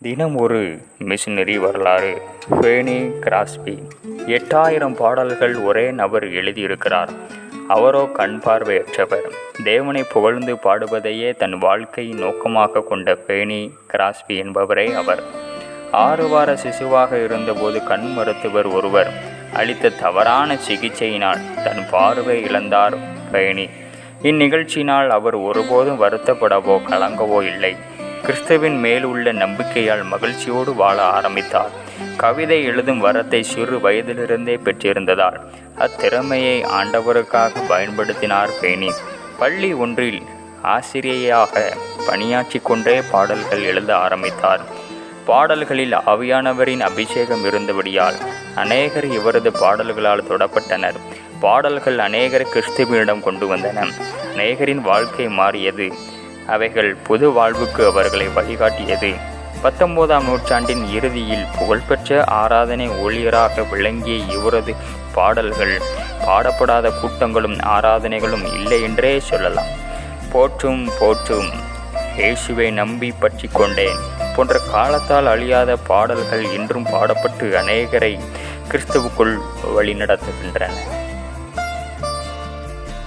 தினம் ஒரு மிஷனரி வரலாறு. ஃபேனி கிராஸ்பி. 8000 பாடல்கள் ஒரே நபர் எழுதியிருக்கிறார். அவரோ கண் பார்வையற்றவர். தேவனை புகழ்ந்து பாடுவதையே தன் வாழ்க்கை நோக்கமாக கொண்ட ஃபேனி கிராஸ்பி என்பவரே அவர். 6 வார சிசுவாக இருந்தபோது கண் மருத்துவர் ஒருவர் அளித்த தவறான சிகிச்சையினால் தன் பார்வை இழந்தார் ஃபேனி. இந்நிகழ்ச்சியினால் அவர் ஒருபோதும் வருத்தப்படவோ கலங்கவோ இல்லை. கிறிஸ்துவின் மேல் உள்ள நம்பிக்கையால் மகிழ்ச்சியோடு வாழ ஆரம்பித்தார். கவிதை எழுதும் வரத்தை சிறு வயதிலிருந்தே பெற்றிருந்ததால் அத்திறமையை ஆண்டவருக்காக பயன்படுத்தினார் ஃபேனி. பள்ளி ஒன்றில் ஆசிரியையாக பணியாற்றி கொண்டே பாடல்கள் எழுத ஆரம்பித்தார். பாடல்களில் ஆவியானவரின் அபிஷேகம் இருந்தபடியால் அநேகர் இவரது பாடல்களால் தொடப்பட்டனர். பாடல்கள் அநேகர் கிறிஸ்துவனிடம் கொண்டு வந்தன. அநேகரின் வாழ்க்கை மாறியது. அவைகள் புது வாழ்வுக்கு அவர்களை வழிகாட்டியது. 19ஆம் நூற்றாண்டின் இறுதியில் புகழ்பெற்ற ஆராதனை ஊழியராக விளங்கிய இவரது பாடல்கள் பாடப்படாத கூட்டங்களும் ஆராதனைகளும் இல்லை என்றே சொல்லலாம். போற்றும் போற்றும், இயேசுவை நம்பி பற்றி கொண்டேன் போன்ற காலத்தால் அழியாத பாடல்கள் இன்றும் பாடப்பட்டு அநேகரை கிறிஸ்துவுக்குள் வழிநடத்துகின்றன.